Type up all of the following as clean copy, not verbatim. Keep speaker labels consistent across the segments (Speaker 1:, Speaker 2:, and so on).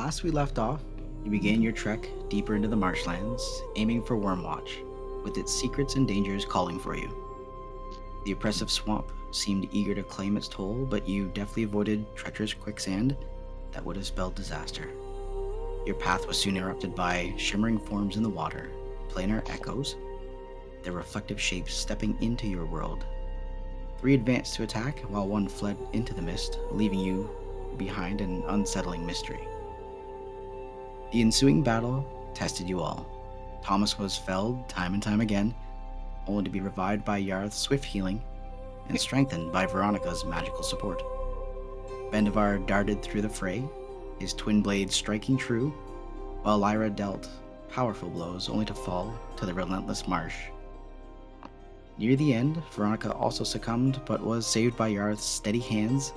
Speaker 1: Last we left off, you began your trek deeper into the marshlands, aiming for Wormwatch, with its secrets and dangers calling for you. The oppressive swamp seemed eager to claim its toll, but you deftly avoided treacherous quicksand that would have spelled disaster. Your path was soon interrupted by shimmering forms in the water, planar echoes, their reflective shapes stepping into your world. 3 advanced to attack, while 1 fled into the mist, leaving you behind an unsettling mystery. The ensuing battle tested you all. Thomas was felled time and time again, only to be revived by Yarth's swift healing and strengthened by Veronica's magical support. Vendavar darted through the fray, his twin blades striking true, while Lyra dealt powerful blows only to fall to the relentless Marsh. Near the end, Veronica also succumbed, but was saved by Yarth's steady hands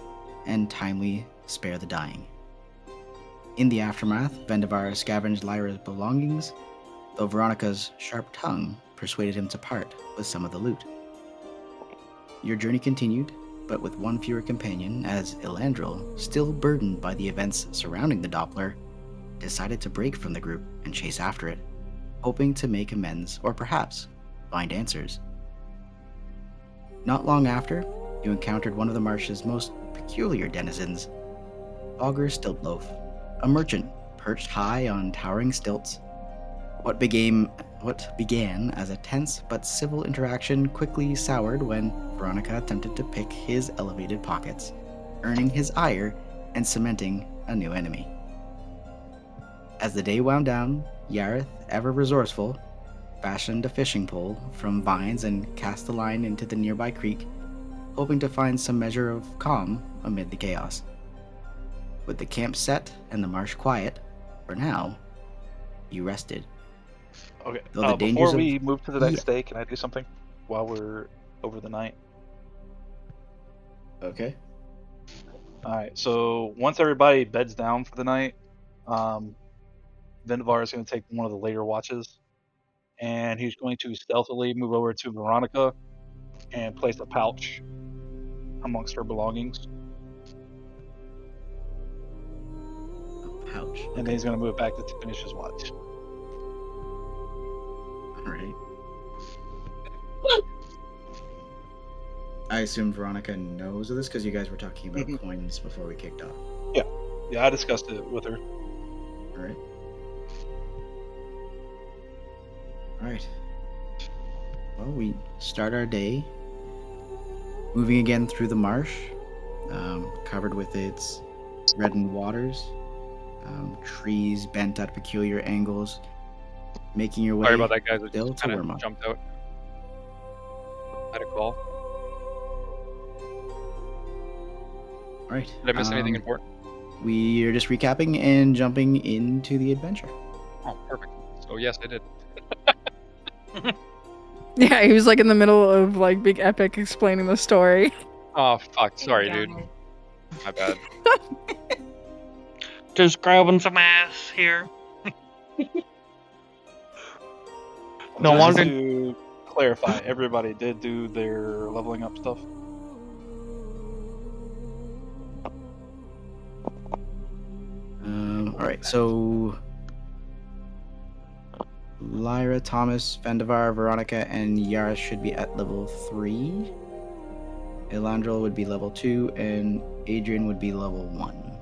Speaker 1: and timely spare the dying. In the aftermath, Vendavar scavenged Lyra's belongings, though Veronica's sharp tongue persuaded him to part with some of the loot. Your journey continued, but with 1 fewer companion, as Elandril, still burdened by the events surrounding the Doppler, decided to break from the group and chase after it, hoping to make amends or perhaps find answers. Not long after, you encountered one of the marsh's most peculiar denizens, Augur Stiltloaf, a merchant perched high on towering stilts. What began as a tense but civil interaction quickly soured when Veronica attempted to pick his elevated pockets, earning his ire and cementing a new enemy. As the day wound down, Yarth, ever resourceful, fashioned a fishing pole from vines and cast the line into the nearby creek, hoping to find some measure of calm amid the chaos. With the camp set and the marsh quiet, for now, you rested.
Speaker 2: Okay,
Speaker 1: Though the
Speaker 2: before
Speaker 1: dangers
Speaker 2: we
Speaker 1: of...
Speaker 2: move to the next day, can I do something while we're over the night?
Speaker 1: Okay.
Speaker 2: Alright, so once everybody beds down for the night, Vendavar is going to take one of the later watches, and he's going to stealthily move over to Veronica and place a pouch amongst her belongings.
Speaker 1: A pouch.
Speaker 2: And then he's going to move back to finish his watch.
Speaker 1: Alright. I assume Veronica knows of this because you guys were talking about coins before we kicked off.
Speaker 2: Yeah, I discussed it with her.
Speaker 1: Alright. Alright. Well, we start our day moving again through the marsh, covered with its reddened waters, trees bent at peculiar angles, making your way
Speaker 3: Sorry about that, guys. I
Speaker 1: still
Speaker 3: just
Speaker 1: to
Speaker 3: kind of
Speaker 1: Wormwatch.
Speaker 3: jumped out. Had a call.
Speaker 1: Alright.
Speaker 3: Did I miss anything important?
Speaker 1: We are just recapping and jumping into the adventure.
Speaker 3: Oh, perfect. So yes, I did.
Speaker 4: Yeah, he was like in the middle of like big epic explaining the story.
Speaker 3: Oh fuck! Sorry, dude. My bad.
Speaker 5: Just grabbing some ass here. No
Speaker 2: Just
Speaker 5: wonder.
Speaker 2: to clarify, everybody did do their leveling up stuff.
Speaker 1: Alright, so Lyra, Thomas, Vendavar, Veronica, and Yara should be at level 3. Elandril would be level 2, and Adrian would be level 1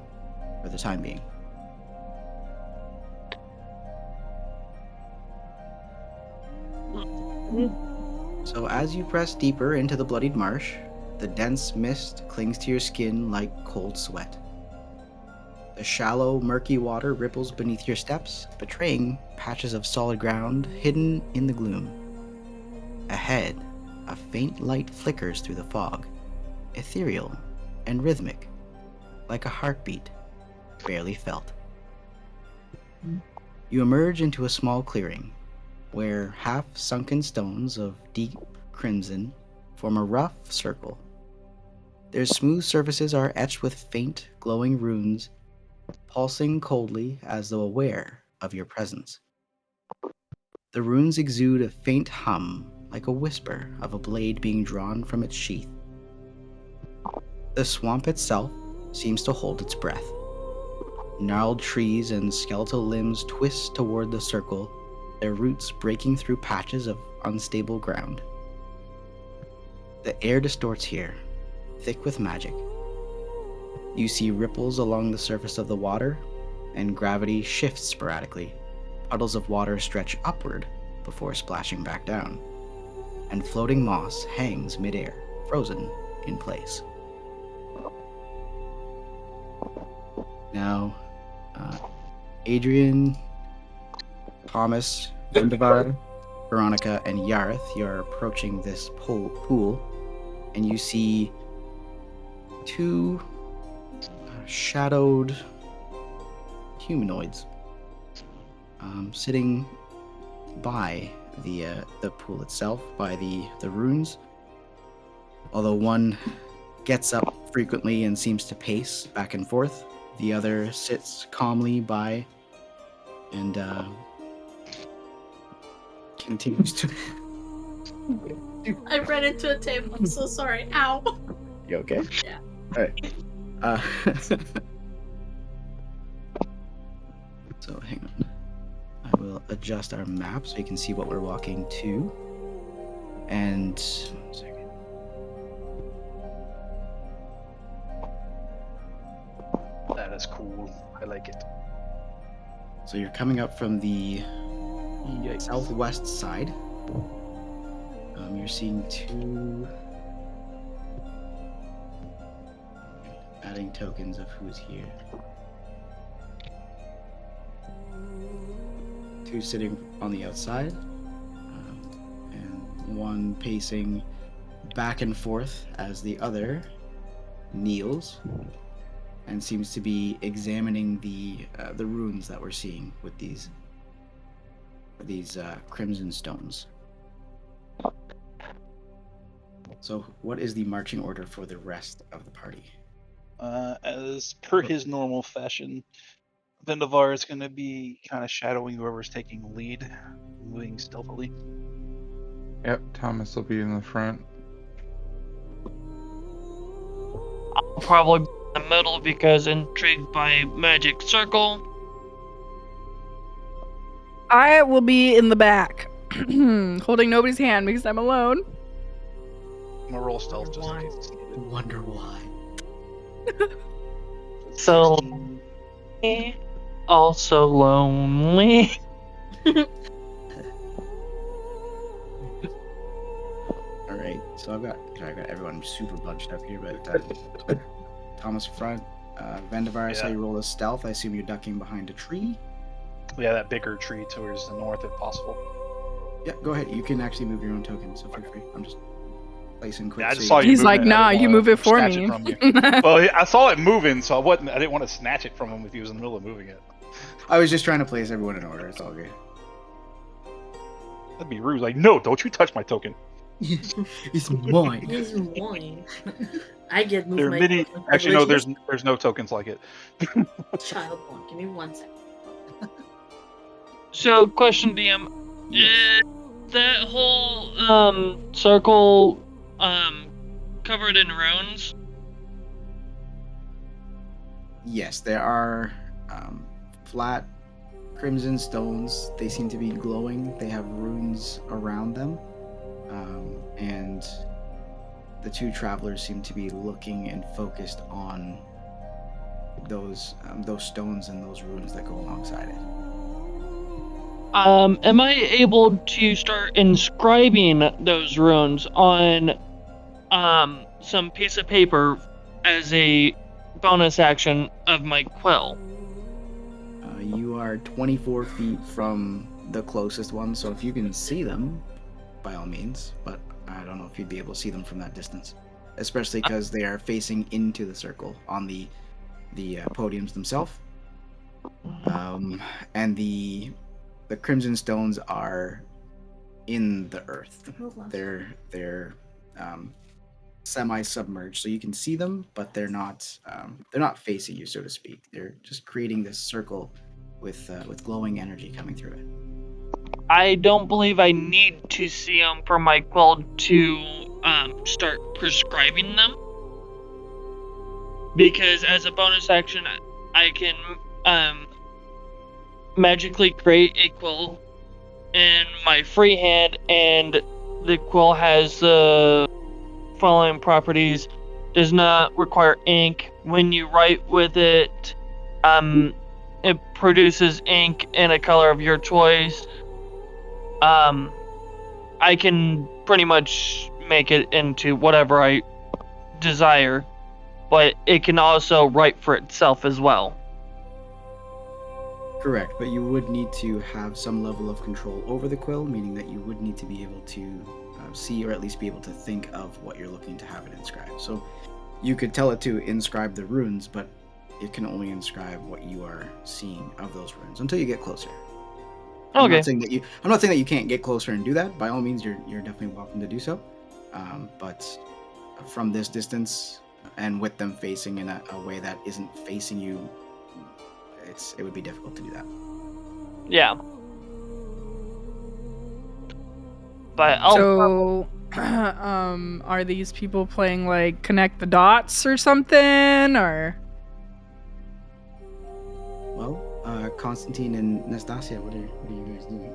Speaker 1: for the time being. So as you press deeper into the Bloodied Marsh, the dense mist clings to your skin like cold sweat. The shallow, murky water ripples beneath your steps, betraying patches of solid ground hidden in the gloom. Ahead, a faint light flickers through the fog, ethereal and rhythmic, like a heartbeat, barely felt. You emerge into a small clearing, where half-sunken stones of deep crimson form a rough circle. Their smooth surfaces are etched with faint, glowing runes, pulsing coldly as though aware of your presence. The runes exude a faint hum, like a whisper of a blade being drawn from its sheath. The swamp itself seems to hold its breath, Gnarled trees and skeletal limbs twist toward the circle, their roots breaking through patches of unstable ground. The air distorts here, thick with magic. You see ripples along the surface of the water, and gravity shifts sporadically. Puddles of water stretch upward before splashing back down, and floating moss hangs midair, frozen in place. Now, Adrian, Thomas, Vendavar, Veronica, and Yareth, you're approaching this pool, and you see two shadowed humanoids sitting by the pool itself, by the runes. Although one gets up frequently and seems to pace back and forth, the other sits calmly by and continues to.
Speaker 6: I ran into a table. I'm so sorry. Ow.
Speaker 1: You okay?
Speaker 6: Yeah.
Speaker 1: All right. So hang on. I will adjust our map so you can see what we're walking to. And 1 second.
Speaker 2: That is cool. I like it.
Speaker 1: So you're coming up from the
Speaker 2: Yikes.
Speaker 1: southwest side. You're seeing two adding tokens of who's here. Two sitting on the outside, and one pacing back and forth as the other kneels and seems to be examining the runes that we're seeing with these crimson stones. So, what is the marching order for the rest of the party?
Speaker 2: As per his normal fashion, Vendavar is going to be kind of shadowing whoever's taking the lead, moving stealthily.
Speaker 7: Yep, Thomas will be in the front.
Speaker 5: I'll probably be in the middle because intrigued by magic circle.
Speaker 4: I will be in the back, holding nobody's hand because I'm alone.
Speaker 2: I'm going to roll stealth just in case it's needed.
Speaker 1: Wonder why.
Speaker 5: So, also lonely.
Speaker 1: All right, so I've got everyone super bunched up here, but Thomas front, Vendavar, I saw
Speaker 2: Yeah.
Speaker 1: you roll a stealth. I assume you're ducking behind a tree.
Speaker 2: Yeah, that bigger tree towards the north if possible.
Speaker 1: Yeah, go ahead. You can actually move your own token, so feel free. I'm just placing quick.
Speaker 2: Yeah, I just
Speaker 1: so
Speaker 2: saw you
Speaker 4: He's
Speaker 2: moving
Speaker 4: like,
Speaker 2: it. I
Speaker 4: nah,
Speaker 2: didn't
Speaker 4: you
Speaker 2: wanna
Speaker 4: move it for
Speaker 2: snatch
Speaker 4: me.
Speaker 2: it from you. Well, I saw it moving, so I didn't want to snatch it from him if he was in the middle of moving it.
Speaker 1: I was just trying to place everyone in order. It's all good.
Speaker 2: That'd be rude. Like, no, don't you touch my token.
Speaker 1: It's mine.
Speaker 6: He's mine. I get moved
Speaker 2: There are
Speaker 6: my
Speaker 2: many.
Speaker 6: token
Speaker 2: Actually, no.
Speaker 6: privileges.
Speaker 2: There's no tokens like it.
Speaker 6: Child one. Give me 1 second.
Speaker 5: So, question, DM.
Speaker 1: Yes.
Speaker 5: That whole circle covered in runes?
Speaker 1: Yes, there are flat crimson stones. They seem to be glowing. They have runes around them, and the two travelers seem to be looking and focused on those stones and those runes that go alongside it.
Speaker 5: Am I able to start inscribing those runes on some piece of paper as a bonus action of my quill?
Speaker 1: You are 24 feet from the closest one, so if you can see them, by all means, but I don't know if you'd be able to see them from that distance, especially because they are facing into the circle on the podiums themselves. And the crimson stones are in the earth. They're semi-submerged, so you can see them, but they're not facing you, so to speak. They're just creating this circle with glowing energy coming through it.
Speaker 5: I don't believe I need to see them for my quill to start prescribing them, because as a bonus action, I can magically create a quill in my free hand, and the quill has the following properties: does not require ink. When you write with it, it produces ink in a color of your choice. I can pretty much make it into whatever I desire, but it can also write for itself as well.
Speaker 1: Correct, but you would need to have some level of control over the quill, meaning that you would need to be able to see, or at least be able to think of what you're looking to have it inscribe. So you could tell it to inscribe the runes, but it can only inscribe what you are seeing of those runes until you get closer. I'm
Speaker 5: Okay.
Speaker 1: not saying that you can't get closer and do that. By all means, you're definitely welcome to do so. But from this distance and with them facing in a way that isn't facing you, it would be difficult to do that.
Speaker 5: Yeah. But I'll
Speaker 4: So, are these people playing like connect the dots or something, or?
Speaker 1: Well, Constantine and Nastasia, what are you guys doing?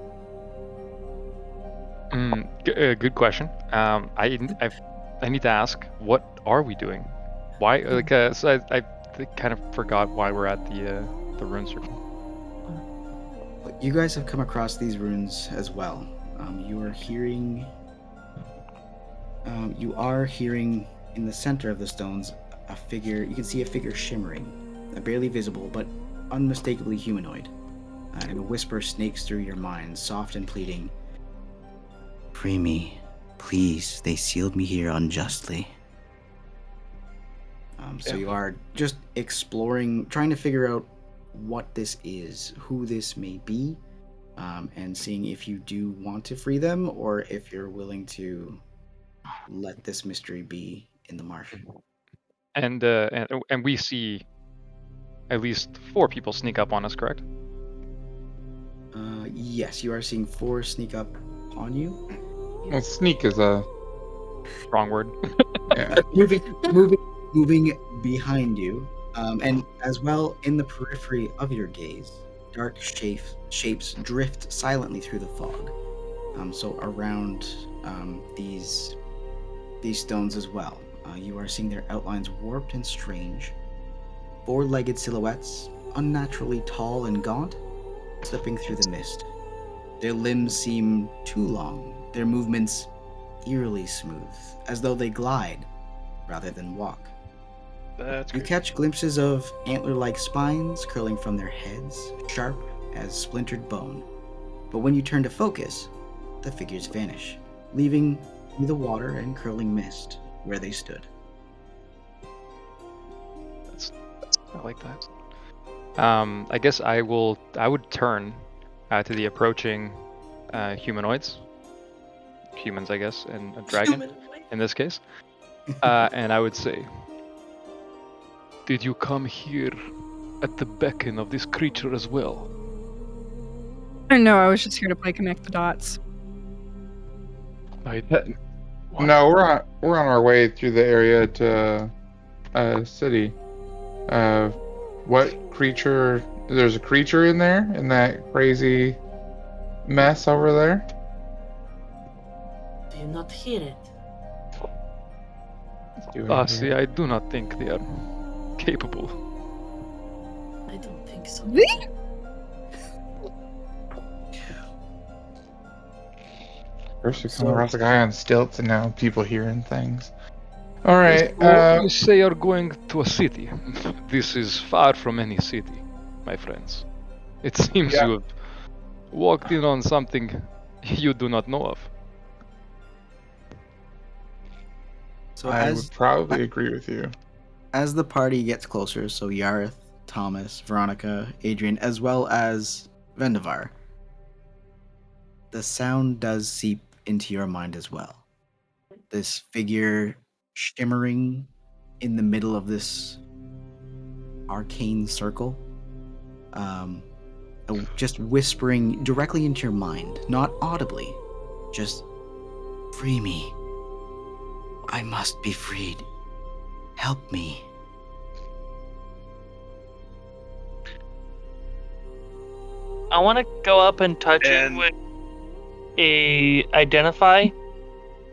Speaker 3: Good question. I need to ask, what are we doing? Why? Like, so I kind of forgot why we're at the rune circle.
Speaker 1: You guys have come across these runes as well. You are hearing in the center of the stones a figure. You can see a figure shimmering, barely visible but unmistakably humanoid. And a whisper snakes through your mind, soft and pleading. Free me, please. They sealed me here unjustly. So you are just exploring, trying to figure out what this is, who this may be, and seeing if you do want to free them or if you're willing to let this mystery be in the marsh.
Speaker 3: And we see at least 4 people sneak up on us, correct?
Speaker 1: Yes, you are seeing 4 sneak up on you.
Speaker 7: Well, sneak is a
Speaker 3: Wrong word.
Speaker 7: yeah.
Speaker 1: moving behind you, and as well in the periphery of your gaze, dark shapes drift silently through the fog. So around these stones as well, you are seeing their outlines warped and strange. 4-legged silhouettes, unnaturally tall and gaunt, slipping through the mist. Their limbs seem too long, their movements eerily smooth, as though they glide rather than walk.
Speaker 2: That's
Speaker 1: You
Speaker 2: creepy.
Speaker 1: catch glimpses of antler-like spines curling from their heads, sharp as splintered bone. But when you turn to focus, the figures vanish, leaving the water and curling mist where they stood.
Speaker 3: I like that. I guess I would turn to the approaching humanoids, humans, I guess, and a dragon in this case, and I would say, "Did you come here at the beckon of this creature as well?"
Speaker 4: No, I was just here to play connect the dots.
Speaker 3: What?
Speaker 7: No, we're on our way through the area to city. What creature? There's a creature in there in that crazy mess over there.
Speaker 6: Do you not hear it?
Speaker 3: See, I do not think they are capable.
Speaker 6: I don't think so.
Speaker 7: First we come across a guy on stilts, and now people hearing things. All right.
Speaker 3: You say you're going to a city. This is far from any city, my friends. It seems
Speaker 7: Yeah.
Speaker 3: you have walked in on something you do not know of.
Speaker 1: So
Speaker 7: I would probably agree with you.
Speaker 1: as the party gets closer, so Yareth, Thomas, Veronica, Adrian, as well as Vendavar, the sound does seep into your mind as well. This figure shimmering in the middle of this arcane circle, just whispering directly into your mind, not audibly, just, free me. I must be freed. Help me.
Speaker 5: I want to go up and touch it with a identify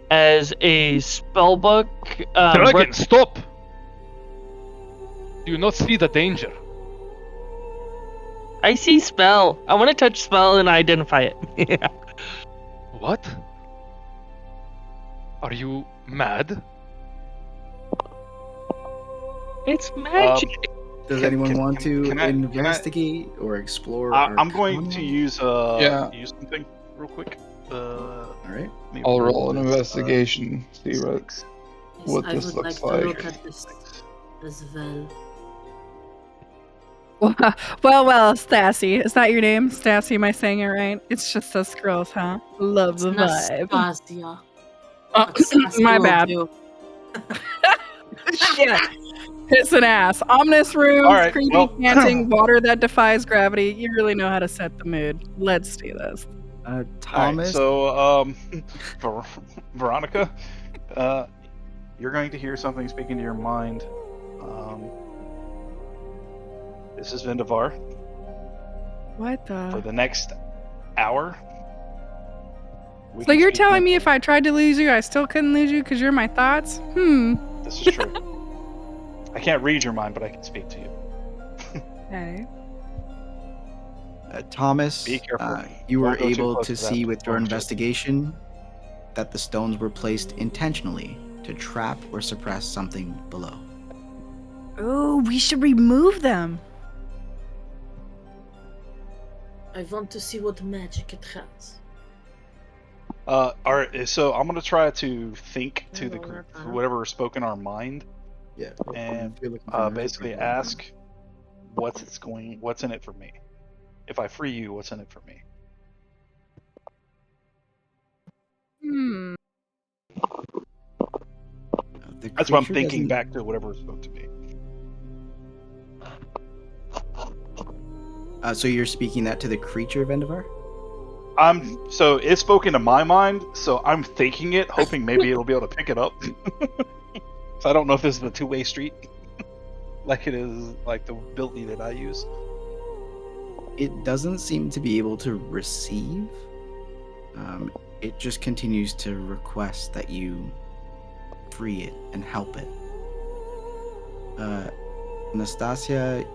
Speaker 5: as a spellbook.
Speaker 3: Dragon, stop! Do you not see the danger?
Speaker 5: I see spell. I want to touch spell and identify it.
Speaker 3: What? Are you mad?
Speaker 5: It's magic.
Speaker 1: Does anyone want to investigate or explore?
Speaker 2: I'm going to use
Speaker 7: Yeah.
Speaker 2: use something real quick.
Speaker 1: All right.
Speaker 2: Let me
Speaker 7: I'll roll an
Speaker 2: this,
Speaker 7: investigation. See what
Speaker 6: Yes,
Speaker 7: what
Speaker 6: I
Speaker 7: this
Speaker 6: would
Speaker 7: looks
Speaker 6: like to
Speaker 7: like.
Speaker 6: look at this as well.
Speaker 4: Well, Stassi. Is that your name? Stassi, am I saying it right? It's just us girls, huh? Love the vibe.
Speaker 6: Nastasia.
Speaker 4: Oh,
Speaker 6: But Stassi
Speaker 4: my
Speaker 6: will
Speaker 4: bad.
Speaker 6: do.
Speaker 4: Shit. Piss and ass. Ominous rooms,
Speaker 2: All right,
Speaker 4: creepy
Speaker 2: well-
Speaker 4: chanting, water that defies gravity. You really know how to set the mood. Let's do this.
Speaker 1: Thomas.
Speaker 2: All right, so Veronica, you're going to hear something speaking to your mind. This is Vendavar.
Speaker 4: What
Speaker 2: For
Speaker 4: the?
Speaker 2: the next hour. we
Speaker 4: So
Speaker 2: can
Speaker 4: you're
Speaker 2: speak
Speaker 4: telling me
Speaker 2: mentally.
Speaker 4: if I tried to lose you, I still couldn't lose you because you're my thoughts?
Speaker 2: This is true. I can't read your mind, but I can speak to you.
Speaker 4: Okay.
Speaker 1: Thomas,
Speaker 2: Be careful.
Speaker 1: you were
Speaker 2: Don't go too
Speaker 1: able
Speaker 2: close
Speaker 1: to
Speaker 2: to that
Speaker 1: see with your
Speaker 2: phone,
Speaker 1: investigation that the stones were placed intentionally to trap or suppress something below.
Speaker 4: Oh, we should remove them.
Speaker 6: I want to see what magic it has.
Speaker 2: Alright, so I'm gonna try to think to the
Speaker 6: Hello, Arcana.
Speaker 2: whatever spoke in our mind,
Speaker 1: Yeah.
Speaker 2: and
Speaker 1: if you're looking for
Speaker 2: basically
Speaker 1: magic,
Speaker 2: ask what's in it for me. If I free you, what's in it for me?
Speaker 1: the
Speaker 2: That's what I'm
Speaker 1: creature
Speaker 2: thinking
Speaker 1: doesn't-
Speaker 2: back to whatever spoke to me.
Speaker 1: So you're speaking that to the creature, Vendavar?
Speaker 2: So it spoke into my mind, so I'm thinking it, hoping maybe it'll be able to pick it up. So I don't know if this is a two-way street, like it is like the ability that I use.
Speaker 1: It doesn't seem to be able to receive. It just continues to request that you free it and help it. Nastasia,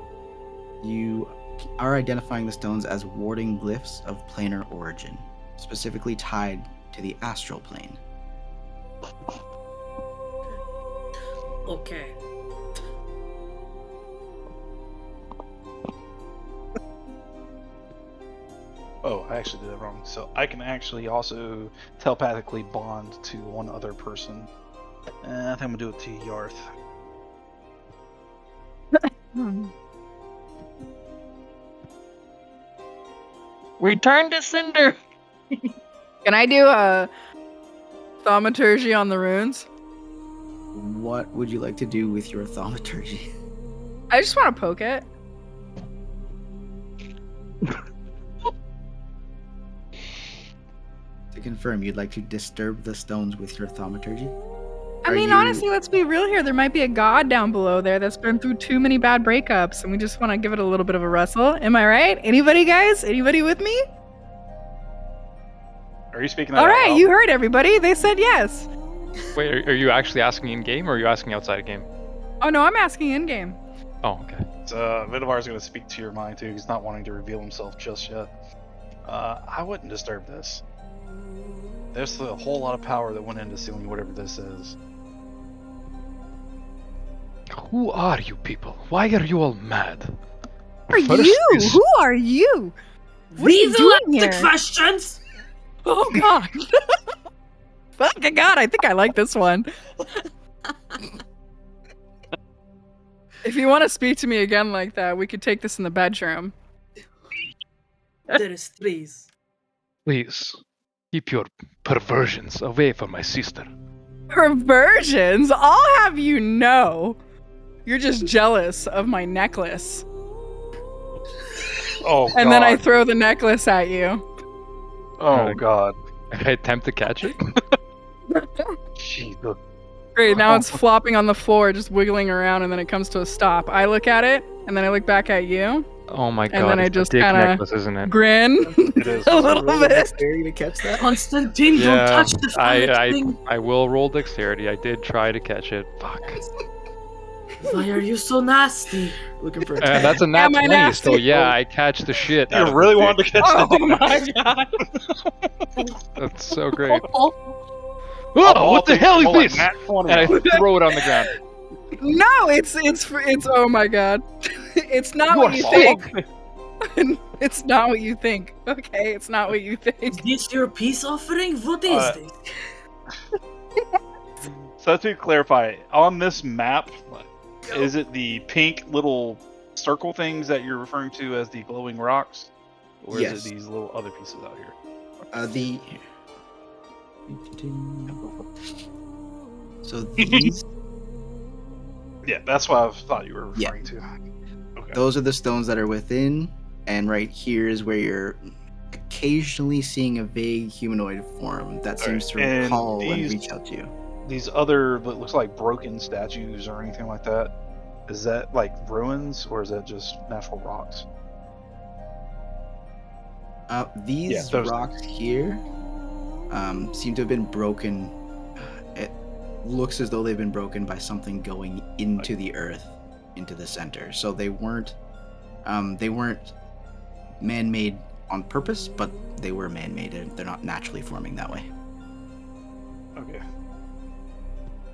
Speaker 1: you are identifying the stones as warding glyphs of planar origin, specifically tied to the astral plane.
Speaker 6: Okay.
Speaker 2: Oh, I actually did that wrong. So I can actually also telepathically bond to one other person. I think I'm gonna do it to Yarth.
Speaker 5: Return to Cinder.
Speaker 4: Can I do a thaumaturgy on the runes?
Speaker 1: What would you like to do with your thaumaturgy?
Speaker 4: I just want to poke it.
Speaker 1: To confirm, you'd like to disturb the stones with your thaumaturgy?
Speaker 4: I
Speaker 1: Are
Speaker 4: mean,
Speaker 1: you-
Speaker 4: honestly, let's be real here. There might be a god down below there that's been through too many bad breakups, and we just want to give it a little bit of a wrestle. Am I right? Anybody, guys? Anybody with me?
Speaker 2: Are you speaking that
Speaker 4: All
Speaker 2: out
Speaker 4: right,
Speaker 2: loud?
Speaker 4: you heard everybody. They said yes.
Speaker 3: Wait, are you actually asking in game or are you asking outside of game?
Speaker 4: Oh no, I'm asking in game.
Speaker 3: Oh, okay.
Speaker 2: So Vidavar's going to speak to your mind too. He's not wanting to reveal himself just yet. I wouldn't disturb this. There's a whole lot of power that went into sealing whatever this is.
Speaker 3: Who are you people? Why are you all mad?
Speaker 4: Who are
Speaker 3: First
Speaker 4: you?
Speaker 3: is-
Speaker 4: Who are you? What are
Speaker 6: We
Speaker 4: you
Speaker 6: will
Speaker 4: doing
Speaker 6: ask the
Speaker 4: here?
Speaker 6: questions!
Speaker 4: Oh god. Fucking god, I think I like this one. If you want to speak to me again like that, we could take this in the bedroom.
Speaker 6: There is trees.
Speaker 3: Please, keep your perversions away from my sister.
Speaker 4: Perversions? I'll have you know. You're just jealous of my necklace.
Speaker 2: Oh,
Speaker 4: And then I
Speaker 2: God.
Speaker 4: throw the necklace at you.
Speaker 2: Oh, God.
Speaker 3: I attempt to catch it.
Speaker 2: Jesus.
Speaker 4: Great, now it's flopping on the floor, just wiggling around, and then it comes to a stop. I look at it, and then I look back at you.
Speaker 3: Oh my god,
Speaker 4: And then I
Speaker 3: it's a
Speaker 4: just
Speaker 3: dick
Speaker 4: kinda
Speaker 3: necklace, isn't it?
Speaker 4: grin
Speaker 2: It is.
Speaker 4: a little bit.
Speaker 1: Dexterity to catch that.
Speaker 6: Constantine, don't
Speaker 3: Yeah,
Speaker 6: touch the phallic thing.
Speaker 3: I will roll dexterity. I did try to catch it. Fuck.
Speaker 6: Why are you so nasty?
Speaker 1: Looking for a
Speaker 3: And that's a nat
Speaker 4: Am I
Speaker 3: 20, so
Speaker 4: nasty?
Speaker 3: yeah, I catch the shit out
Speaker 2: You
Speaker 3: of
Speaker 2: really
Speaker 3: the
Speaker 2: wanted
Speaker 3: dick.
Speaker 2: to catch the dick
Speaker 4: Oh my
Speaker 2: necklace.
Speaker 4: god.
Speaker 3: That's so great.
Speaker 2: Of
Speaker 3: Oh,
Speaker 2: all
Speaker 3: what the
Speaker 2: things,
Speaker 3: hell is
Speaker 2: roll a
Speaker 3: this?
Speaker 2: nat 20
Speaker 3: And I
Speaker 2: on it.
Speaker 3: throw it on the ground.
Speaker 4: No, it's oh my god. It's not
Speaker 3: You
Speaker 4: what
Speaker 3: are
Speaker 4: you
Speaker 3: so
Speaker 4: think. It's not what you think. Okay, it's not what you
Speaker 6: Is
Speaker 4: think.
Speaker 6: this your peace offering? What is this?
Speaker 2: So to clarify, on this map, is it the pink little circle things that you're referring to as the glowing rocks? Or
Speaker 1: Yes.
Speaker 2: is it these little other pieces out here?
Speaker 1: So these,
Speaker 2: Yeah, that's what I thought you were
Speaker 1: Yeah.
Speaker 2: referring to. Okay.
Speaker 1: those are the stones that are within, and right here is where you're occasionally seeing a vague humanoid form that seems to
Speaker 2: and
Speaker 1: recall and
Speaker 2: these-
Speaker 1: reach out to you.
Speaker 2: These other, what looks like broken statues or anything like that, is that like ruins or is that just natural rocks?
Speaker 1: These
Speaker 2: Yeah, those
Speaker 1: rocks here seem to have been broken. It looks as though they've been broken by something going into the earth, into the center. So they weren't man-made on purpose, but they were man-made. They're not naturally forming that way.
Speaker 2: Okay.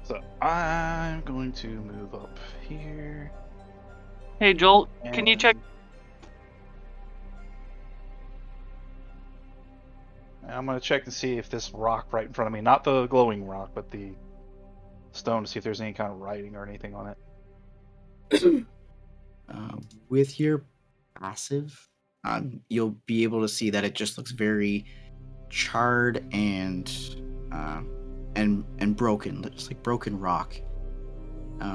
Speaker 2: So I'm going to move up here.
Speaker 5: Hey Joel, can you check?
Speaker 2: And I'm going to check to see if this rock right in front of me, not the glowing rock, but the stone, to see if there's any kind of writing or anything on it.
Speaker 1: With your passive, you'll be able to see that it just looks very charred and broken, just like broken rock,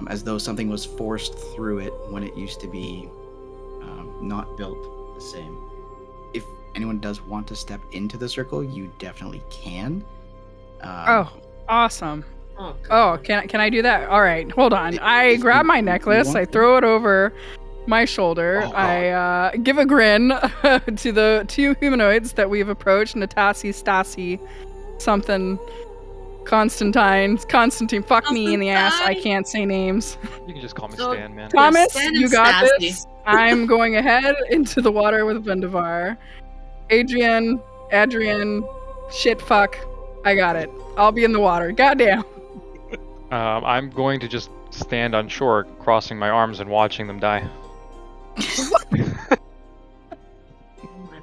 Speaker 1: as though something was forced through it when it used to be not built the same. If anyone does want to step into the circle, you definitely can.
Speaker 4: Oh, awesome.
Speaker 6: Oh,
Speaker 4: Oh,
Speaker 6: God.
Speaker 4: can I do that? All right, hold on. I
Speaker 1: If
Speaker 4: grab
Speaker 1: you-
Speaker 4: my
Speaker 1: if you
Speaker 4: necklace,
Speaker 1: want
Speaker 4: I
Speaker 1: to.
Speaker 4: throw it over my shoulder.
Speaker 2: Oh, God.
Speaker 4: I give a grin to the two humanoids that we've approached, Natasi, Stasi, something, Constantine, fuck me in the ass. I
Speaker 6: Constantine?
Speaker 4: can't say names.
Speaker 3: You can just call me
Speaker 6: So-
Speaker 3: Stan, man.
Speaker 4: Thomas,
Speaker 6: Stan and
Speaker 4: you got
Speaker 6: Stasi.
Speaker 4: this. I'm going ahead into the water with Vendavar. Adrian, shit fuck. I got it. I'll be in the water. Goddamn.
Speaker 3: I'm going to just stand on shore, crossing my arms and watching them die.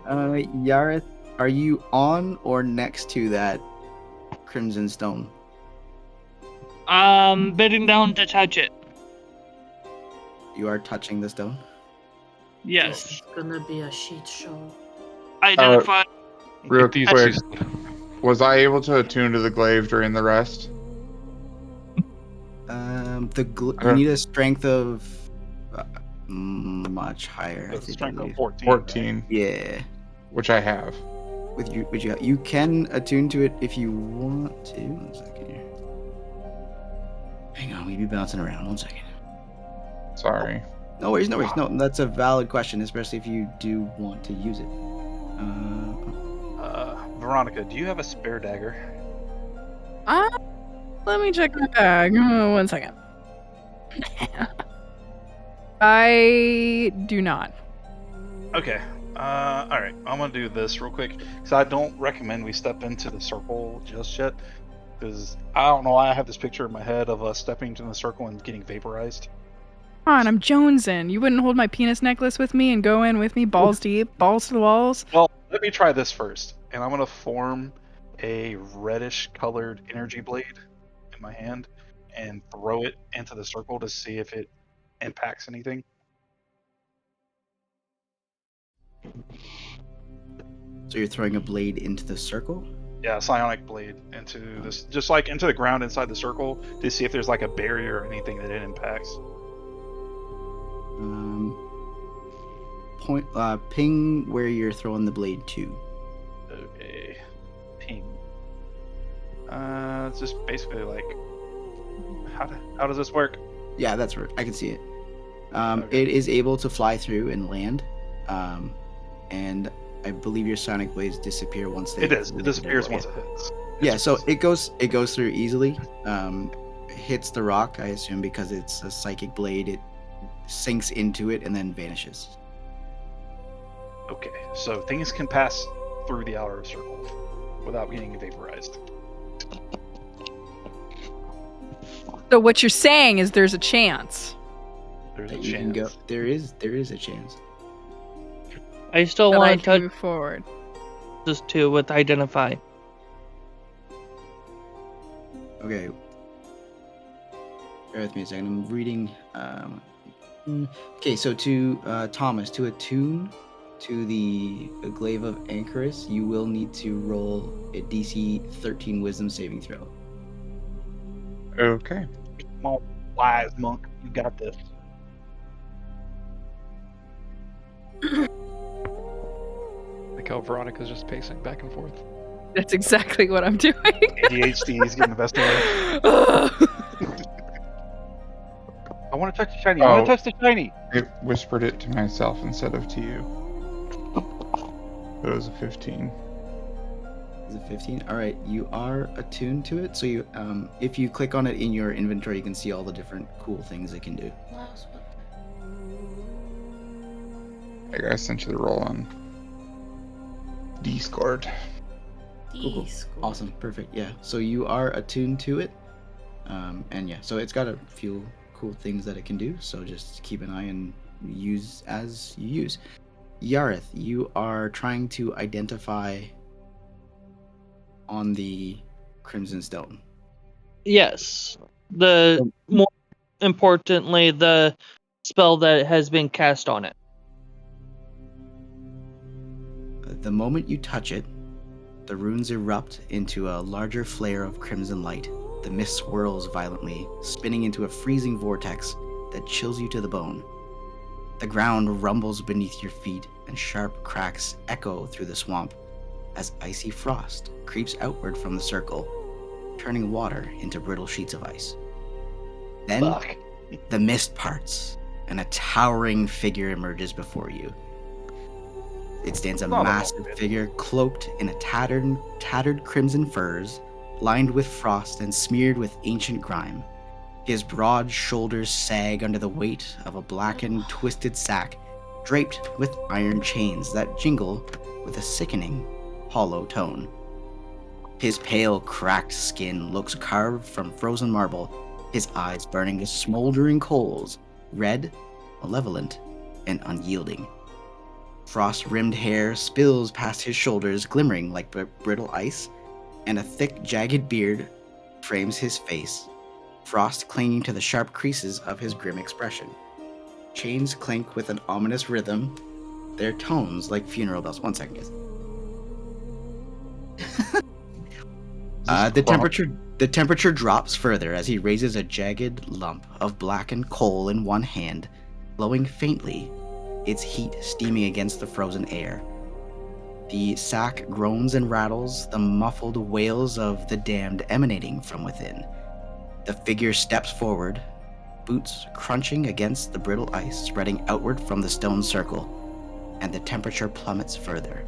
Speaker 1: Yareth, are you on or next to that crimson stone?
Speaker 5: Bending down to touch it.
Speaker 1: You are touching the stone.
Speaker 5: Yes.
Speaker 6: It's gonna be a shit show.
Speaker 5: Identify.
Speaker 7: Real
Speaker 3: These
Speaker 7: quick,
Speaker 3: two-
Speaker 7: was I able to attune to the glaive during the rest?
Speaker 1: You need a strength of much higher. I
Speaker 2: That's
Speaker 1: think.
Speaker 2: strength
Speaker 1: I
Speaker 2: of
Speaker 1: believe.
Speaker 2: 14.
Speaker 7: 14,
Speaker 1: Yeah.
Speaker 7: which I have.
Speaker 1: You can attune to it if you want to. 1 second here. Hang on, we be bouncing around. 1 second.
Speaker 7: Sorry.
Speaker 1: No worries. No, that's a valid question, especially if you do want to use it.
Speaker 2: Veronica, do you have a spare dagger?
Speaker 4: Let me check my bag. 1 second. I do not.
Speaker 2: Okay. Alright. I'm gonna do this real quick. Because I don't recommend we step into the circle just yet. Because I don't know why I have this picture in my head of us stepping into the circle and getting vaporized.
Speaker 4: Come on, I'm jonesing. You wouldn't hold my penis necklace with me and go in with me balls deep, balls to the walls?
Speaker 2: Well, let me try this first. And I'm gonna form a reddish colored energy blade in my hand and throw it into the circle to see if it impacts anything.
Speaker 1: So you're throwing a blade into the circle?
Speaker 2: Yeah, a psionic blade into this, just like into the ground inside the circle to see if there's like a barrier or anything that it impacts.
Speaker 1: Ping where you're throwing the blade to.
Speaker 2: Okay, ping. It's just basically like, how does this work?
Speaker 1: Yeah, that's right. I can see it.
Speaker 2: Okay.
Speaker 1: It is able to fly through and land. and I believe your sonic blades disappear once they.
Speaker 2: It is. It disappears once it hits.
Speaker 1: Yeah, so it goes through easily. Hits the rock, I assume, because it's a psychic blade. It sinks into it and then vanishes.
Speaker 2: Okay, so things can pass through the outer circle without getting vaporized.
Speaker 4: So what you're saying is there's a chance.
Speaker 2: There's a
Speaker 1: You can
Speaker 2: chance.
Speaker 1: go. There is a chance.
Speaker 5: I still
Speaker 4: that I
Speaker 5: want to
Speaker 4: can
Speaker 5: touch
Speaker 4: move forward.
Speaker 5: this too with identify.
Speaker 1: Okay. Bear with me a second. I'm reading. Okay, so to Thomas, to attune to the glaive of Anchorus, you will need to roll a DC 13 Wisdom saving throw.
Speaker 7: Okay.
Speaker 2: Small, wise monk, you got this.
Speaker 3: Like how Veronica's just pacing back and forth.
Speaker 4: That's exactly what I'm doing.
Speaker 2: ADHD is getting the best of me. I want to touch the shiny. I want to touch the shiny.
Speaker 7: It whispered it to myself instead of to you. But it was a 15.
Speaker 1: Is it 15? All right, you are attuned to it. So you, if you click on it in your inventory, you can see all the different cool things it can do.
Speaker 7: I sent you the roll on Discord.
Speaker 1: Cool. Awesome, perfect. Yeah, so you are attuned to it, and yeah, so it's got a few cool things that it can do. So just keep an eye and use as you use. Yareth, you are trying to identify on the Crimson Stone.
Speaker 5: Yes. More importantly, the spell that has been cast on it.
Speaker 1: The moment you touch it, the runes erupt into a larger flare of crimson light. The mist swirls violently, spinning into a freezing vortex that chills you to the bone. The ground rumbles beneath your feet, and sharp cracks echo through the swamp as icy frost creeps outward from the circle, turning water into brittle sheets of ice. Then, the mist parts, and a towering figure emerges before you. It stands a massive figure cloaked in a tattered crimson furs, lined with frost and smeared with ancient grime. His broad shoulders sag under the weight of a blackened, twisted sack, draped with iron chains that jingle with a sickening, hollow tone. His pale, cracked skin looks carved from frozen marble, his eyes burning as smoldering coals, red, malevolent, and unyielding. Frost-rimmed hair spills past his shoulders, glimmering like brittle ice, and a thick, jagged beard frames his face, frost clinging to the sharp creases of his grim expression. Chains clink with an ominous rhythm, their tones like funeral bells. 1 second, guys. The temperature drops further as he raises a jagged lump of blackened coal in one hand, glowing faintly, its heat steaming against the frozen air. The sack groans and rattles, the muffled wails of the damned emanating from within. The figure steps forward, boots crunching against the brittle ice spreading outward from the stone circle, and the temperature plummets further.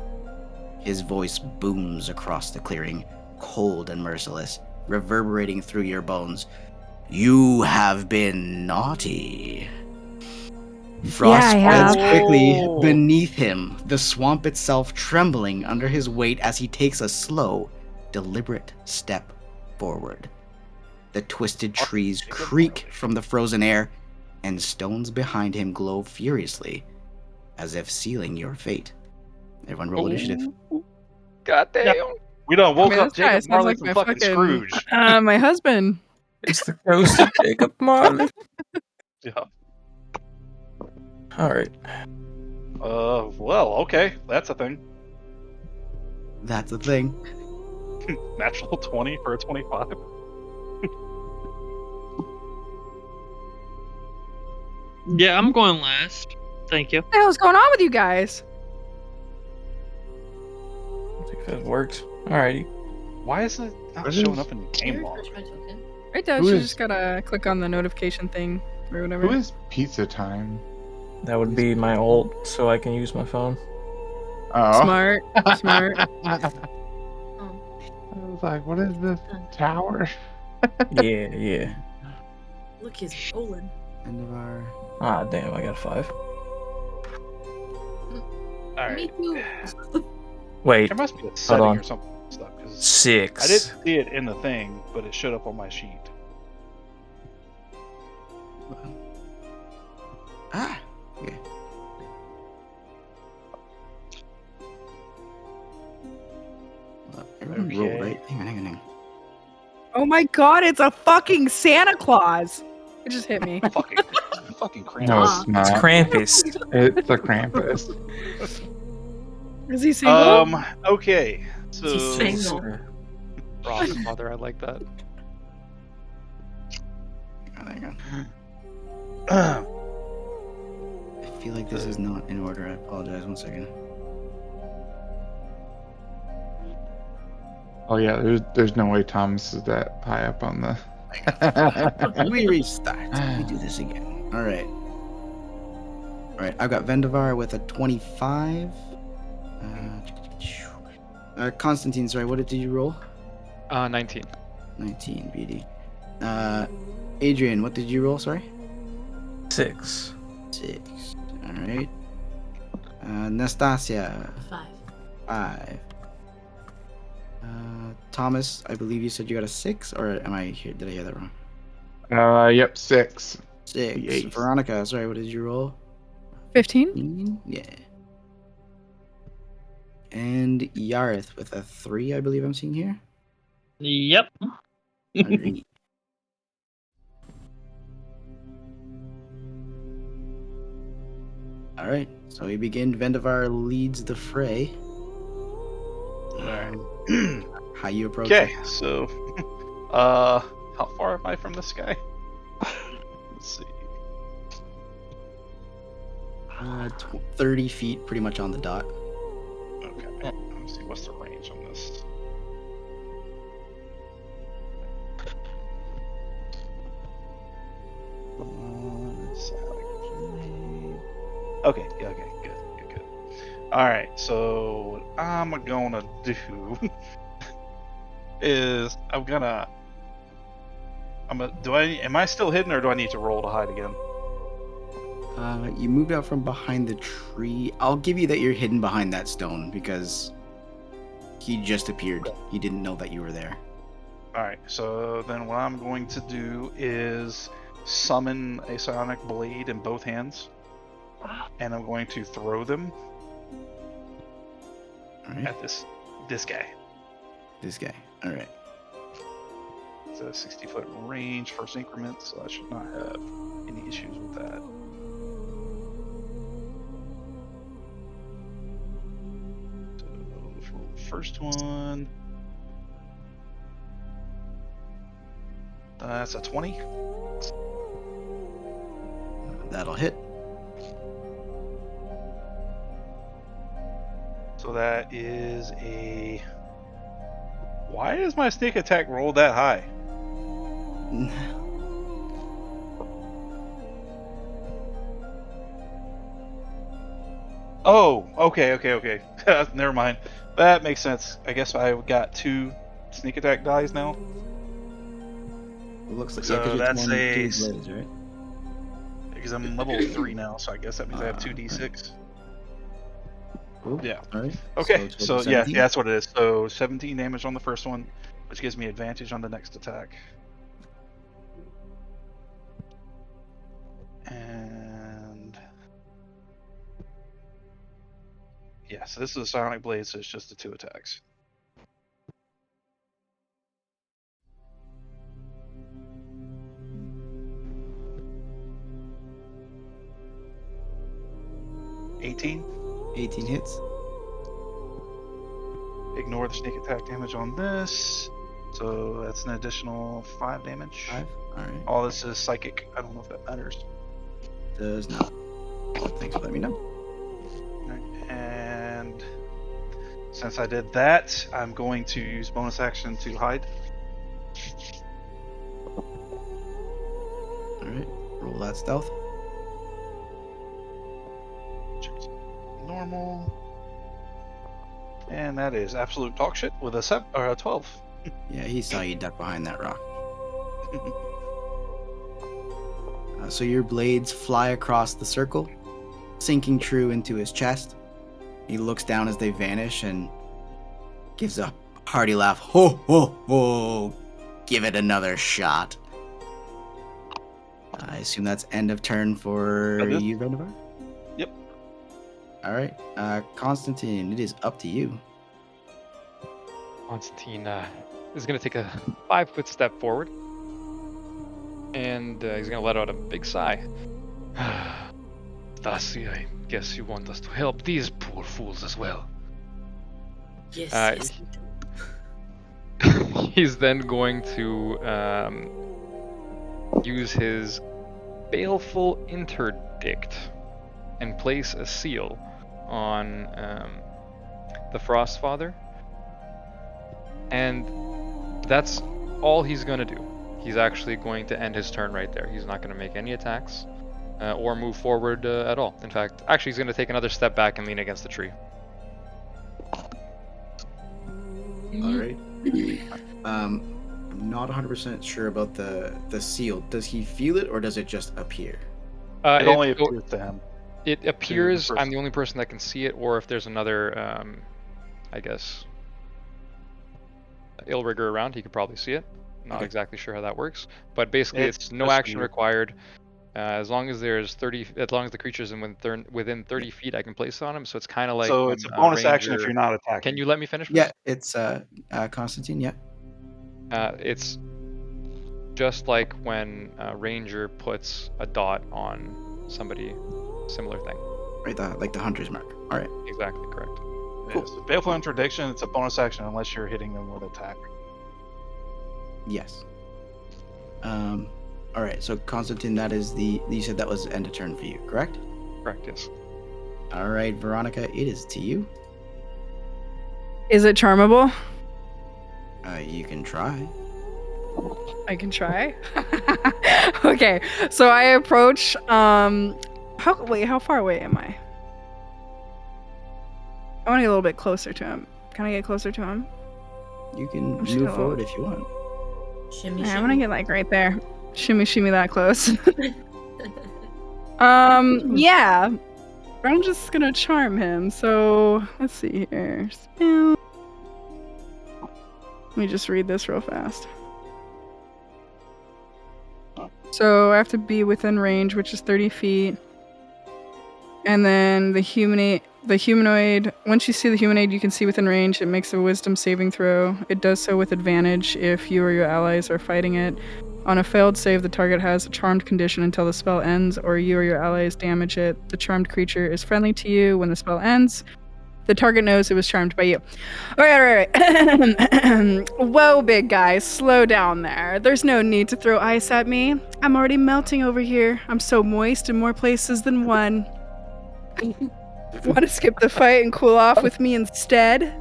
Speaker 1: His voice booms across the clearing, cold and merciless, reverberating through your bones. "You have been naughty." Frost spreads quickly beneath him, the swamp itself trembling under his weight as he takes a slow, deliberate step forward. The twisted trees creak from the frozen air, and stones behind him glow furiously, as if sealing your fate. Everyone roll initiative.
Speaker 3: Goddamn.
Speaker 2: We done woke up
Speaker 4: this guy
Speaker 2: Jacob
Speaker 4: sounds
Speaker 2: Marley
Speaker 4: like
Speaker 2: from
Speaker 4: my
Speaker 2: fucking Scrooge.
Speaker 4: my husband.
Speaker 8: It's the ghost of Jacob Marley.
Speaker 2: Yeah.
Speaker 8: Alright.
Speaker 2: Well, okay. That's a thing.
Speaker 1: That's the thing.
Speaker 2: Natural 20 for a 25.
Speaker 5: Yeah, I'm going last. Thank you.
Speaker 4: What the hell's going on with you guys?
Speaker 8: I think that works. Alrighty.
Speaker 2: Why is it not
Speaker 7: What
Speaker 2: showing
Speaker 7: is-
Speaker 2: up in the game log?
Speaker 4: Right, Dad,
Speaker 7: Who
Speaker 4: you
Speaker 7: is-
Speaker 4: just gotta click on the notification thing or whatever.
Speaker 7: Who is Pizza Time?
Speaker 8: That would be my ult, so I can use my phone.
Speaker 7: Oh.
Speaker 4: Smart. Smart.
Speaker 7: I was like, what is this tower?
Speaker 8: Yeah.
Speaker 6: Look, he's rolling.
Speaker 1: End of our.
Speaker 8: Ah, damn, I got a 5.
Speaker 2: All right.
Speaker 6: Me too.
Speaker 8: Wait,
Speaker 2: There must be a setting
Speaker 8: on.
Speaker 2: or something stuff because
Speaker 8: 6.
Speaker 2: I didn't see it in the thing, but it showed up on my sheet.
Speaker 1: Ah. Okay. Everyone roll,
Speaker 2: Okay.
Speaker 1: right? Hang on.
Speaker 4: Oh my god, it's a fucking Santa Claus! It just hit me.
Speaker 2: fucking Krampus.
Speaker 7: No,
Speaker 6: Ah.
Speaker 7: it's not.
Speaker 8: It's Krampus.
Speaker 7: It's a Krampus.
Speaker 4: Is he single?
Speaker 2: Okay. So
Speaker 6: He's single.
Speaker 3: Frostfather, I like that.
Speaker 1: Hang on. I feel like this is not in order. I apologize. 1 second.
Speaker 7: Oh yeah, there's no way Thomas is that high up on the.
Speaker 1: We restart. We do this again. All right. I've got Vendavar with a 25. Constantine, sorry, what did you roll?
Speaker 3: 19.
Speaker 1: 19, BD. Adrian, what did you roll? Sorry.
Speaker 8: 6.
Speaker 1: 6. All right. Nastasia,
Speaker 6: 5.
Speaker 1: 5. Thomas, I believe you said you got a 6, or am I here? Did I hear that wrong?
Speaker 7: Yep, 6.
Speaker 1: 6.
Speaker 7: Eight.
Speaker 1: Veronica, sorry, what did you roll?
Speaker 4: 15?
Speaker 1: Yeah. And Yarith with a 3, I believe I'm seeing here.
Speaker 5: Yep.
Speaker 1: Alright. Alright, so we begin. Vendavar leads the fray.
Speaker 2: Alright.
Speaker 1: How you approach
Speaker 2: Okay,
Speaker 1: it?
Speaker 2: so how far am I from this guy? Let's see.
Speaker 1: 30 feet, pretty much on the dot.
Speaker 2: Okay. Let's see what's the range on this. Okay, yeah, okay, good. Alright, so what I'm gonna do is am I still hidden or do I need to roll to hide again?
Speaker 1: You moved out from behind the tree. I'll give you that you're hidden behind that stone because he just appeared. He didn't know that you were there.
Speaker 2: Alright, so then what I'm going to do is summon a psionic blade in both hands. And I'm going to throw them
Speaker 1: Alright.
Speaker 2: at this guy.
Speaker 1: This guy. Alright.
Speaker 2: It's a 60-foot range, first increment, so I should not have any issues with that. So for the first one, that's a 20.
Speaker 1: That'll hit.
Speaker 2: So that is a... Why is my sneak attack roll that high? Oh, okay. Never mind. That makes sense. I guess I got 2 sneak attack dies now.
Speaker 1: It looks like
Speaker 2: So
Speaker 1: 'cause you're
Speaker 2: that's
Speaker 1: throwing
Speaker 2: a
Speaker 1: 2 blades, right?
Speaker 2: Because I'm level 3 now, so I guess that means I have 2d6.
Speaker 1: Cool.
Speaker 2: Yeah.
Speaker 1: Alright.
Speaker 2: Okay, so
Speaker 1: total
Speaker 2: yeah,
Speaker 1: 17?
Speaker 2: that's what it is. So 17 damage on the first one, which gives me advantage on the next attack. And yeah, so this is a psionic blade, so it's just the 2 attacks. $18.
Speaker 1: 18 hits.
Speaker 2: Ignore the sneak attack damage on this. So that's an additional 5 damage.
Speaker 1: 5. Alright.
Speaker 2: All this is psychic. I don't know if that matters.
Speaker 1: Does not. Thanks for letting me know.
Speaker 2: Alright, and since I did that, I'm going to use bonus action to hide.
Speaker 1: Alright. Roll that stealth.
Speaker 2: normal. And that is absolute talk shit with a 12.
Speaker 1: Yeah, he saw you duck behind that rock. So your blades fly across the circle, sinking true into his chest. He looks down as they vanish and gives a hearty laugh. Ho, ho, ho! Give it another shot. I assume that's end of turn for
Speaker 2: That is.
Speaker 1: you, Vendivar?
Speaker 2: Yep.
Speaker 1: All right. Constantine, it is up to you.
Speaker 3: Constantine is going to take a 5-foot step forward. And he's going to let out a big sigh. Stasi, I guess you want us to help these poor fools as well.
Speaker 6: Yes, yes. we do.
Speaker 3: He's then going to use his baleful interdict and place a seal on the Frostfather. And that's all he's going to do. He's actually going to end his turn right there. He's not going to make any attacks or move forward at all. In fact, actually, he's going to take another step back and lean against the tree.
Speaker 1: All right. I'm not 100% sure about the seal. Does he feel it or does it just appear?
Speaker 2: It only appears to him.
Speaker 3: It appears
Speaker 2: person.
Speaker 3: I'm the only person that can see it, or if there's another, I guess, Illrigger around, he could probably see it. Not
Speaker 1: Okay.
Speaker 3: exactly sure how that works, but basically it's no
Speaker 2: just
Speaker 3: action
Speaker 2: you.
Speaker 3: required. As long as there's 30, as long as the creature's within 30 feet, I can place it on him. So it's kind of like
Speaker 2: So
Speaker 3: when
Speaker 2: it's a bonus action if
Speaker 3: ranger-
Speaker 2: you're not attacking.
Speaker 3: Can you let me finish?
Speaker 1: Yeah,
Speaker 3: Please?
Speaker 1: it's Constantine. Yeah.
Speaker 3: It's just like when a ranger puts a dot on somebody, similar thing.
Speaker 1: Right, like the hunter's mark. All right.
Speaker 3: Exactly correct.
Speaker 2: Yes. Baleful interdiction, it's a bonus action unless you're hitting them with attack.
Speaker 1: Yes. All right. So Constantine, that is you said that was end of turn for you, correct?
Speaker 3: Correct. Yes.
Speaker 1: All right, Veronica, it is to you.
Speaker 4: Is it charmable?
Speaker 1: You can try.
Speaker 4: I can try. Okay, so I approach. How far away am I? I want to get a little bit closer to him. Can I get closer to him?
Speaker 1: You can
Speaker 4: I'm just
Speaker 1: move
Speaker 4: gonna-
Speaker 1: forward if you want.
Speaker 6: Shimmy,
Speaker 4: Yeah, I'm
Speaker 6: shimmy.
Speaker 4: gonna get like right there. Shimmy, shimmy that close. Yeah. I'm just gonna charm him. So let's see here. Spell. Let me just read this real fast. So I have to be within range, which is 30 feet. And then the humanoid, once you see the humanoid you can see within range, it makes a wisdom saving throw. It does so with advantage if you or your allies are fighting it. On a failed save, the target has a charmed condition until the spell ends, or you or your allies damage it. The charmed creature is friendly to you when the spell ends. The target knows it was charmed by you. All right. Whoa, big guy, slow down there. There's no need to throw ice at me. I'm already melting over here. I'm so moist in more places than one. Want to skip the fight and cool off with me instead?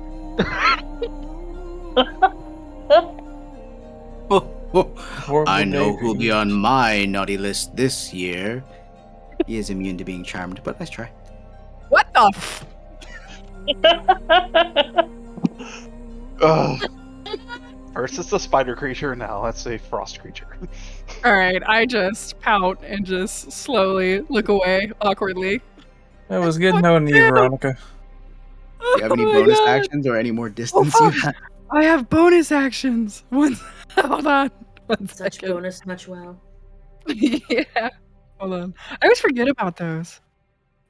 Speaker 1: I know who'll be on my naughty list this year. He is immune to being charmed, but let's try.
Speaker 4: What the f-
Speaker 2: Ugh. First it's a spider creature, now that's a frost creature.
Speaker 4: All right, I just pout and just slowly look away awkwardly.
Speaker 8: It was good knowing you, Veronica.
Speaker 1: Do you have any
Speaker 4: Oh my
Speaker 1: bonus
Speaker 4: God.
Speaker 1: actions or any more distance
Speaker 4: Oh,
Speaker 1: you
Speaker 4: fuck.
Speaker 1: have?
Speaker 4: I have bonus actions. Hold on. One
Speaker 6: Such
Speaker 4: second.
Speaker 6: bonus, much well.
Speaker 4: Yeah. Hold on. I always forget about those.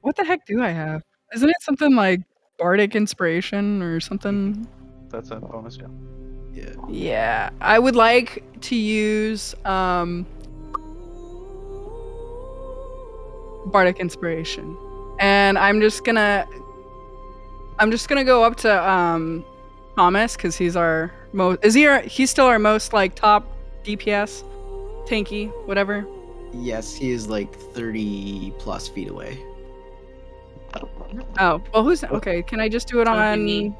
Speaker 4: What the heck do I have? Isn't it something like bardic inspiration or something?
Speaker 2: That's a bonus, yeah.
Speaker 1: Yeah.
Speaker 4: Yeah. I would like to use bardic inspiration. And I'm just gonna go up to Thomas because he's our most he's still our most like top DPS, tanky, whatever.
Speaker 1: Yes, he is like 30 plus feet away.
Speaker 4: Oh, well, who's okay? Can I just do it
Speaker 6: That'll be
Speaker 4: on?
Speaker 6: me.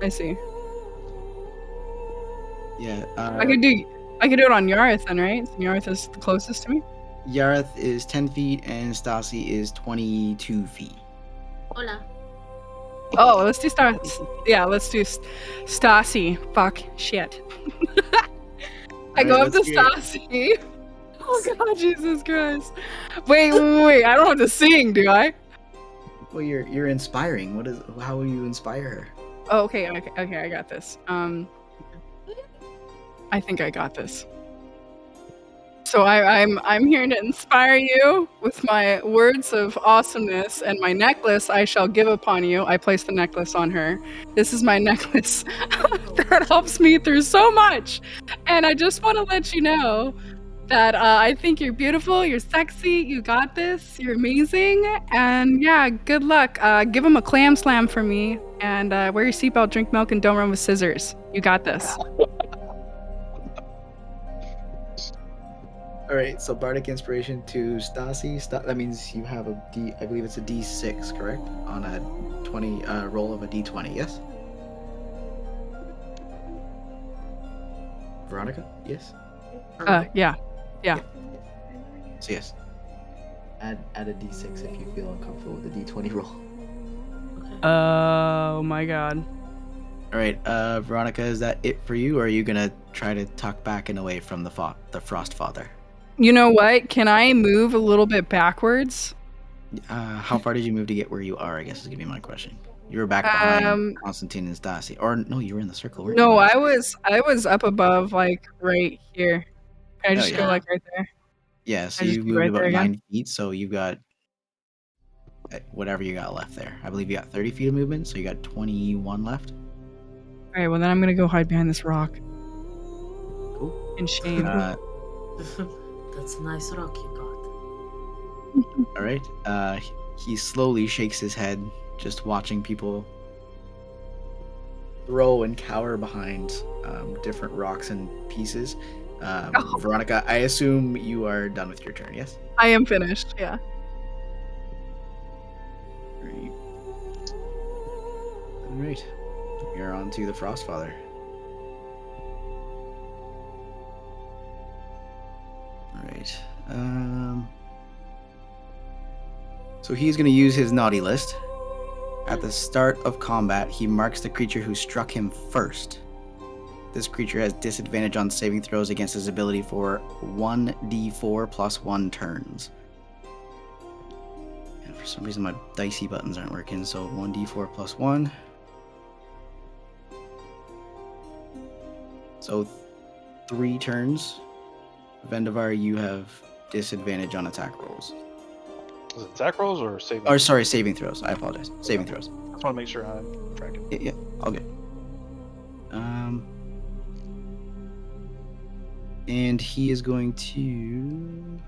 Speaker 4: I see.
Speaker 1: Yeah.
Speaker 4: I could do it on Yarith then, right? So Yarith is the closest to me.
Speaker 1: Yareth is 10 feet and Stasi is 22 feet.
Speaker 6: Hola.
Speaker 4: Oh, let's do Stasi. Yeah, let's do Stasi. Fuck. Shit. I
Speaker 1: Alright,
Speaker 4: go up to
Speaker 1: let's hear it.
Speaker 4: Stasi. Oh god, Jesus Christ. Wait. I don't have to sing, do I?
Speaker 1: Well, you're inspiring. How will you inspire her?
Speaker 4: Oh, okay, I got this. I think I got this. So I'm here to inspire you with my words of awesomeness and my necklace I shall give upon you. I place the necklace on her. This is my necklace that helps me through so much. And I just want to let you know that I think you're beautiful, you're sexy, you got this, you're amazing, and yeah, good luck. Give him a clam slam for me, and wear your seatbelt, drink milk, and don't run with scissors. You got this.
Speaker 1: All right, so bardic inspiration to Stasi. That means you have a D. I believe it's a D6, correct? On a 20 roll of a D20. Yes. Veronica. Yes.
Speaker 4: Yeah.
Speaker 1: So yes. Add a D6 if you feel uncomfortable with the D20 roll.
Speaker 4: Oh my god.
Speaker 1: All right, Veronica, is that it for you, or are you gonna try to tuck back and away from the Frostfather?
Speaker 4: You know what? Can I move a little bit backwards?
Speaker 1: How far did you move to get where you are? I guess is gonna be my question. You were back behind Constantine and Stasi, or no? You were in the circle, weren't you?
Speaker 4: No, I was up above, like right here. Can I just
Speaker 1: yeah.
Speaker 4: go like right there?
Speaker 1: Yeah, so
Speaker 4: I just
Speaker 1: you
Speaker 4: be
Speaker 1: moved
Speaker 4: right
Speaker 1: about
Speaker 4: there again?
Speaker 1: 9 feet, so you've got whatever you got left there. I believe you got 30 feet of movement, so you got 21 left.
Speaker 4: All right, well then I'm gonna go hide behind this rock.
Speaker 1: Cool.
Speaker 4: In shame.
Speaker 6: That's a nice rock you
Speaker 1: All right. He slowly shakes his head, just watching people throw and cower behind different rocks and pieces. Veronica, I assume you are done with your turn, yes?
Speaker 4: I am finished, yeah.
Speaker 1: Great. All right. You're on to the Frostfather. All right. So he's going to use his naughty list. At the start of combat, he marks the creature who struck him first. This creature has disadvantage on saving throws against his ability for 1d4 plus 1 turns. And for some reason my dicey buttons aren't working, so 1d4 plus 1. So 3 turns. Vendavar, you have disadvantage on attack rolls.
Speaker 2: Is it attack rolls or saving?
Speaker 1: Or sorry, saving throws. I apologize. Saving throws.
Speaker 2: I just want to make sure I'm tracking.
Speaker 1: Yeah, all good. And he is going to...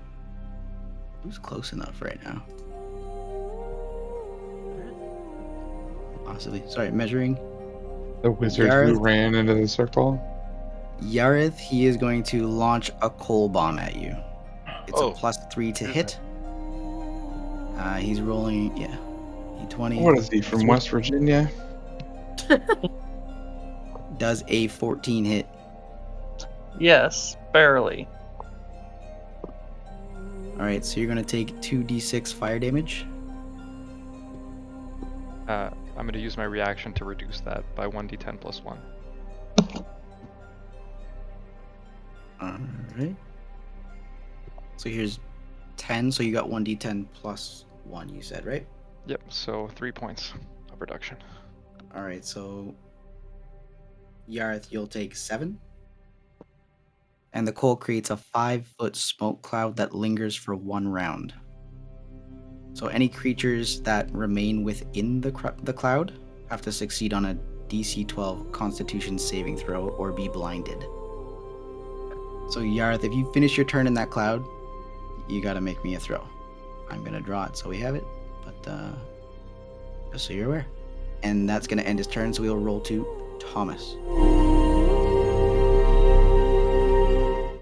Speaker 1: Who's close enough right now? Possibly. Sorry, measuring.
Speaker 7: The wizard who ran into the circle.
Speaker 1: Yareth, he is going to launch a coal bomb at you. It's a +3 to hit. He's rolling, D20.
Speaker 7: What is he, from West Virginia?
Speaker 1: Does a 14 hit?
Speaker 5: Yes, barely.
Speaker 1: Alright, so you're going to take 2d6 fire damage.
Speaker 3: I'm going to use my reaction to reduce that by 1d10 plus 1.
Speaker 1: Alright. So here's 10, so you got 1d10 plus 1, you said, right?
Speaker 3: Yep, so 3 points of reduction.
Speaker 1: Alright, so Yareth, you'll take 7. And the coal creates a 5-foot smoke cloud that lingers for 1 round. So any creatures that remain within the cloud have to succeed on a DC 12 Constitution saving throw or be blinded. So Yareth, if you finish your turn in that cloud, you gotta make me a throw. I'm gonna draw it so we have it, but just so you're aware. And that's gonna end his turn, so we'll roll to Thomas.